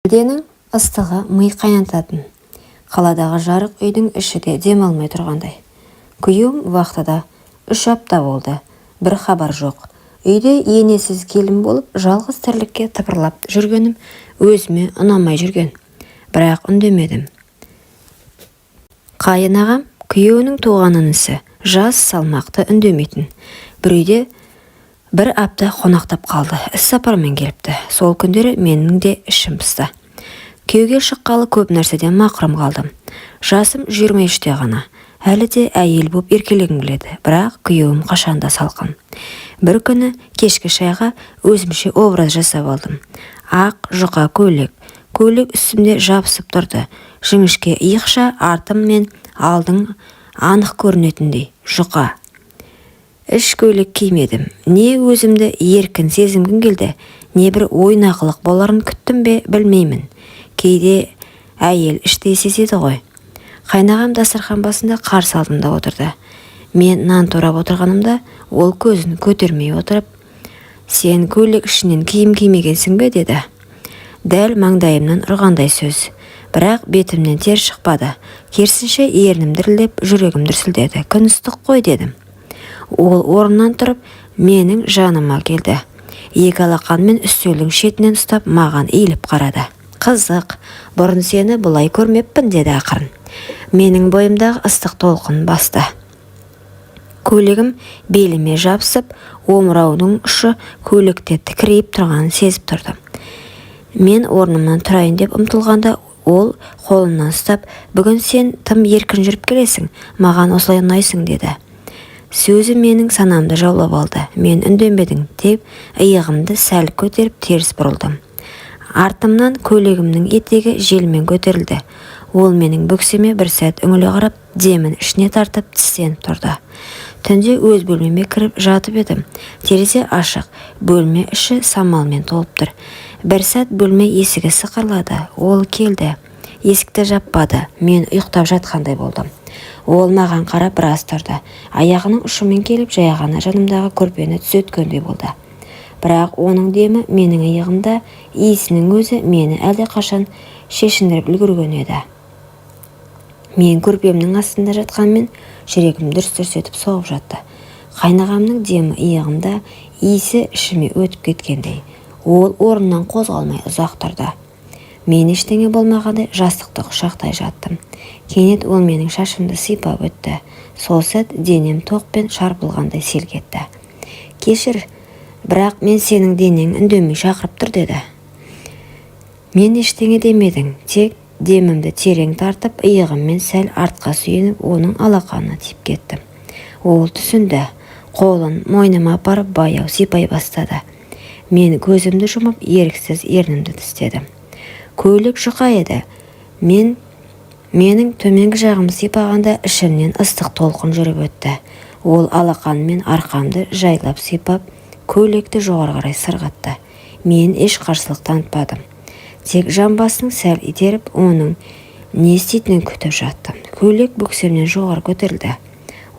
Шілденің ыстығы ми қайнататын. Қаладағы жарық үйдің іші де демалмай тұрғандай. Күйеуім вахтада 3 апта болды. Бір хабар жоқ. Үйде енесіз келін болып, жалғыз тірлікке тыпырлап жүргенім өзіме ұнамай жүрген. Бірақ үндемедім. Қайын ағам күйеуінің туған інісі, жас салмақты үндемейтін. Бір үйде бір апта қонақтап қалды. Іс сапармен келіпті. Сол күндері менің де ішім пысты. Күйеуге шыққалы көп нәрседен мақұрым қалдым. Жасым 23-те ғана. Әлі де әйел боп еркелегім келеді. Бірақ күйеуім қашанда салқын. Бір күні кешкі шайға өзімше образ жасап алдым. Ақ жұқа көйлек. Көйлек үстімде жабысып тұрды. Жіңішке иықша артым мен алдың анық көрінетіндей жұқа. Іш көйлек кимедім. Не өзімді еркін сезінгім келді, не бір ойнақылық боларын күттім бе білмеймін. Кейде әйел іште сезеді ғой. Қайнағам дастархан басында қарсы алдымда отырды. Мен нан турап отырғанымда ол көзін көтермей отырып, «Сен көйлек ішінен киім кимегенсің бе?» деді. Дәл маңдайымнан ұрғандай сөз. Бірақ бетімнен тер шықпады. Керісінше ернім дірілдеп, жүрегім дүрсілдеді. «Күн ыстық қой» дедім. Ол орнынан тұрып, менің жаныма келді. Екі алақанмен үстелдің шетінен ұстап, маған иіліп қарады. «Қызық, бұрын сені бұлай көрмеппін» деді ақырын. Менің бойымдағы ыстық толқын басты. Көйлегім беліме жабысып, омыраудың ұшы көйлекте тікірейіп тұрғанын сезіп тұрдым. Мен орнымнан тұрайын деп ұмтылғанда, ол қолымнан ұстап, «Бүгін сен тым еркін жүріп келесің, маған осылай ұнайсың» деді. Сөзі менің санамды жаулап алды. Мен үндемедім деп, иығымды сәл көтеріп теріс бұрылдым. Артымнан көйлегімнің етегі желмен көтерілді. Ол менің бүксеме бір сәт үңіле қарап, демін ішіне тартып тістеніп тұрды. Түнде өз бөлмеме кіріп жатып едім. Терезе ашық, бөлме іші самалмен толып тұр. Бір сәт бөлме есігі сықырлады. Ол келді. Есікті жаппады. Мен ұйықтап жатқандай болдым. Ол маған қарап біраз тұрды. Аяғының ұшымен келіп жайғана жанымдағы көрпені түзеткендей болды. Бірақ оның демі менің иығымда, иісінің өзі мені әлде қашан шешіндіріп үлгерген еді. Мен көрпемнің астында жатқанмен жүрегім дүрс-дүрс етіп соғып жатты. Қайнағамның демі иығымда, иісі ішіме өтіп кеткендей. Ол орнынан қозғалмай ұзақ тұрды. Мен ештеңе болмағандай жастықты құшақтай жаттым. Кенет ол менің шашымды сипап өтті. Сол сәт денем тоқпен шарпылғандай селк етті. «Кешір, бірақ мен сенің денең үндемей шақырып тұр» деді. Мен ештеңе демедім, тек демімді терең тартып, иығыммен сәл артқа сүйеніп, оның алақанына тиіп кеттім. Ол түсінді. Қолын мойныма апарып баяу сипай бастады. Мен көзімді жұмып, еріксіз ернімді тістедім. Көйлек жұқа еді. Менің төменгі жағымды сипағанда ішімнен ыстық толқын жүріп өтті. Ол алақанмен арқамды жайлап сипап, көйлекті жоғары қарай сырғатты. Мен еш қарсылық танытпадым. Тек жамбасын сәл итеріп, оның не істейтінін күтіп жаттым. Көйлек бүксемнен жоғары көтерілді.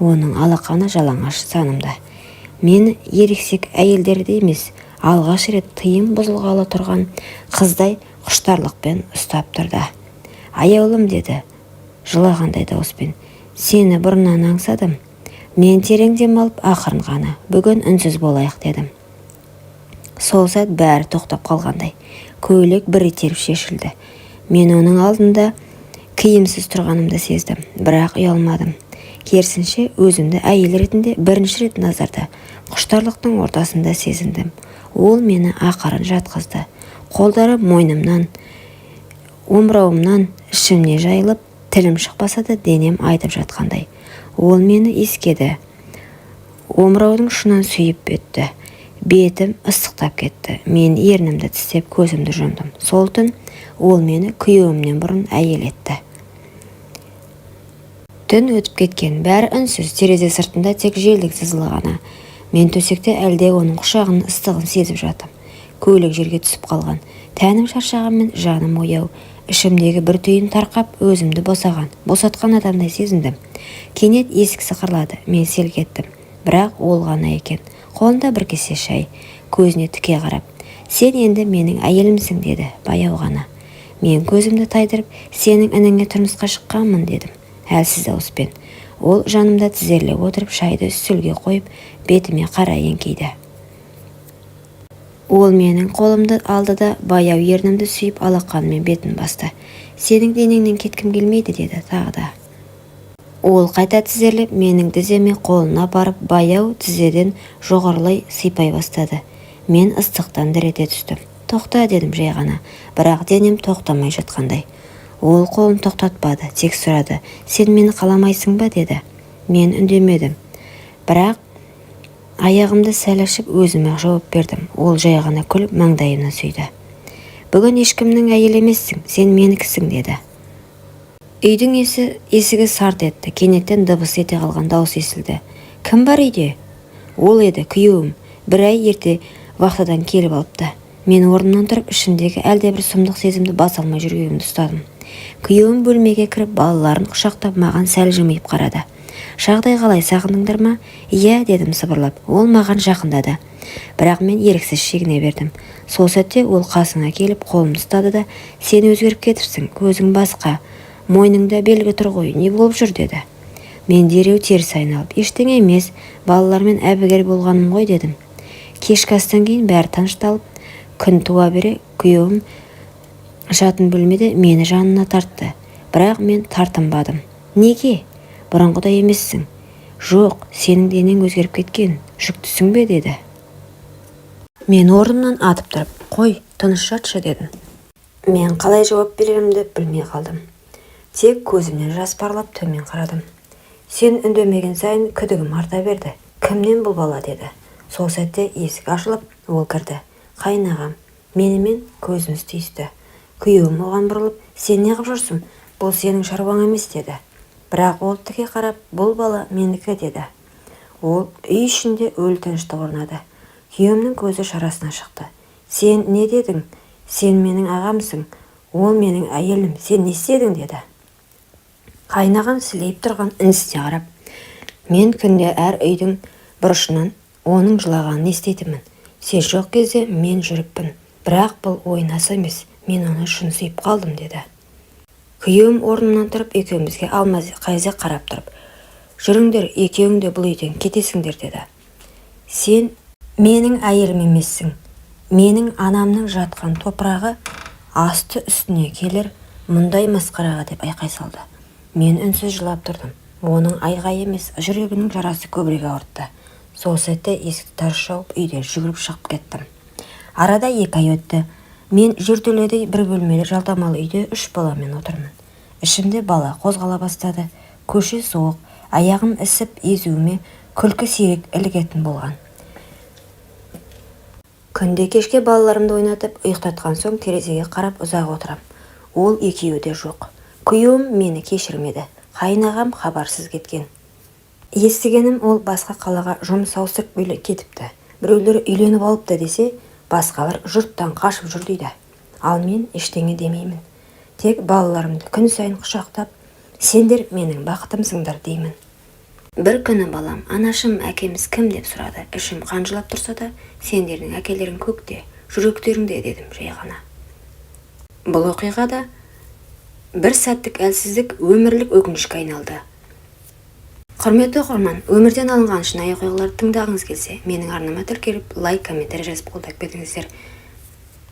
Оның алақаны жалаңаш санымда. Мен ересек әйелдерді емес, алғаш рет тыйым бұзылғалы тұрған қыздай құштарлықпен ұстап тұрды. «Аяулым» деді, жылағандай дауыспен. «Сені бұрыннан аңсадым». Мен терең дем алып, ақырын ғана, «Бүгін үнсіз болайық» дедім. Сол сәт бәрі тоқтап қалғандай. Көйлек бір итеріп шешілді. Мен оның алдында киімсіз тұрғанымды сездім, бірақ ұялмадым. Керісінше өзімді әйел ретінде бірінші рет назарда, құштарлықтың ортасында сезіндім. Ол мені ақырын жатқызды. Қолдары мойнымнан, омырауымнан ішімне жайылып, тілім шықпаса да денем айтып жатқандай. Ол мені иіскеді. Омыраудың ұшынан сүйіп өтті. Бетім ыстықтап кетті. Мен ернімді тістеп көзімді жұмдым. Сол түн ол мені күйеуімнен бұрын әйел етті. Түн өтіп кеткен, бәрі үнсіз, терезе сыртында тек желдің сызылы ғана. Мен төсекте әлде оның құшағының ыстығын сезіп жатым. Көйлек жерге түсіп қалған. Тәнім шаршағанмен жаным ояу. Ішімдегі бір түйін тарқап, өзімді босатқан адамдай сезіндім. Кенет есік сықырлады. Мен селк еттім. Бірақ ол ғана екен. Қолында бір кесе шай. Көзіне тіке қарап, «Сен енді менің әйелімсің» деді, баяу ғана. Мен көзімді тайдырып, сенің ініңе тұрмысқа шыққанмын дедім, әлсіз дауыспен. Ол жанымда тізерлеп отырып, шайды үстелге қойып, бетіме қарай еңкейді. Ол менің қолымды алды да баяу ернімді сүйіп алақанымен бетін басты. Сенің денеңнен кеткім келмейді деді тағы да. Ол қайта тізерлеп, менің тіземе қолына барып, баяу тізеден жоғарылай сипай бастады. Мен ыстықтан дір ете түстім. Тоқта дедім жай ғана, бірақ денем тоқтамай жатқандай. Ол қолын тоқтатпады, тек сұрады. Сен мені қаламайсың ба деді. Мен үндемедім. Бірақ аяғымды сәл ашып өзіме жауап бердім. Ол жай ғана күліп маңдайымнан сүйді. Бүгін ешкімнің әйелі емессің, сен менікісің деді. Үйдің есігі сарт етті. Кенеттен дыбыс ете қалған дауыс естілді. Кім бар үйде? Ол еді, күйеуім. Бір ай ерте вахтадан келіп алыпты. Мен орнымнан тұрып, ішімдегі әлдебір сұмдық сезімді баса алмай жүргенімді ұстадым. Күйеуім бөлмеге кіріп, балаларын құшақтап, маған сәл жымиып қарады. Жағдай қалай, сағындыңдар ма? Иә дедім сыбырлап. Ол маған жақындады. Бірақ мен еріксіз шегіне бердім. Сол сәтте ол қасына келіп, қолымды ұстады да, сен өзгеріп кетірсің, көзің басқа. Мойныңда белгі тұр ғой, не болып жүр деді. Мен дереу теріс айналып, ештеңе емес, балалармен әбігер болғаным ғой дедім. Кешкі астан кейін бәрі тынышталып, күн туа бере күйеуім жатын бөлмеде мені жанына тартты. Бірақ мен тартынбадым. Неге? Бұрынғыдай емессің. Жоқ, сенің денең өзгеріп кеткен. Жүктісің бе деді. Мен орнымнан атып тұрып, қой, тыныш жатшы дедім. Мен қалай жауап берерімді білмей қалдым. Тек көзімнен жас парлап төмен қарадым. Сен үндемеген сайын күдігім арта берді. Кімнен бұл бала деді. Сол сәтте есік ашылып, ол кірді. Қайнағам, менімен көзіміз түйісті. Күйеуім оған бұрылып, сен не қылып жүрсің? Бұл сенің шаруаң емес деді. Бірақ ол тіке қарап, бұл бала менікі деді. Ол үй ішінде өлі тыныштық орнады. Күйеуімнің көзі шарасына шықты. Сен не дедің? Сен менің ағамсың. Ол менің әйелім. Сен не істедің деді. Қайнаған сілейіп тұрған інісіне қарап, мен күнде әр үйдің бұрышынан оның жылағанын естейтінмін. Сен жоқ кезде мен жүріппін. Бірақ бұл ойнасы емес, мен оны шын сүйіп қалдым деді. Күйеуім орнынан тұрып, екеумізге алма-қайза қарап тұрып, жүріңдер, екеуіңде бұл үйден кетесіңдер деді. Сен менің әйелім емессің. Менің анамның жатқан топырағы асты үстіне келер, мұндай масқараға деп айқай салды. Мен үнсіз жылап тұрдым. Оның айғай емес, жүрегінің жарасы көбірек ауыртты. Сол сәтте есікті тарс жауып, үйден жүгіріп шығып кеттім. Арада 2 ай өтті. Мен жертөледе бір бөлмелі жалдамалы үйде 3 баламен отырмын. Ішімде бала қозғала бастады. Көше суық, аяғым ісіп, езуіме күлкі сирек ілігетін болған. Күнде кешке балаларымды ойнатып, ұйықтатқан соң терезеге қарап ұзақ отырам. Ол екеуі де жоқ. Күйеуім мені кешірмеді. Қайнағам хабарсыз кеткен. Естігенім, ол басқа қалаға жұмыс ауыстырып кетіпті. Біреулер үйленіп алыпты десе, басқалар жұрттан қашып жүр дейді. Ал мен ештеңе демеймін. Тек балаларымды күн сайын құшақтап, сендер менің бақытымсыңдар деймін. Бір күні балам, анашым, әкеміз кім деп сұрады. Ішім қанжылап тұрса да, сендердің әкелерің көкте, жүректеріңде дедім жай ғана. Бұл оқиғада бір сәттік әлсіздік өмірлік өкінішке айналды. Құрметті оқырман, өмірден алынған шынайы оқиғаларды тыңдағыңыз келсе, менің арнама тіркеліп, лайк, комментарий жазып қолдап кетіңіздер.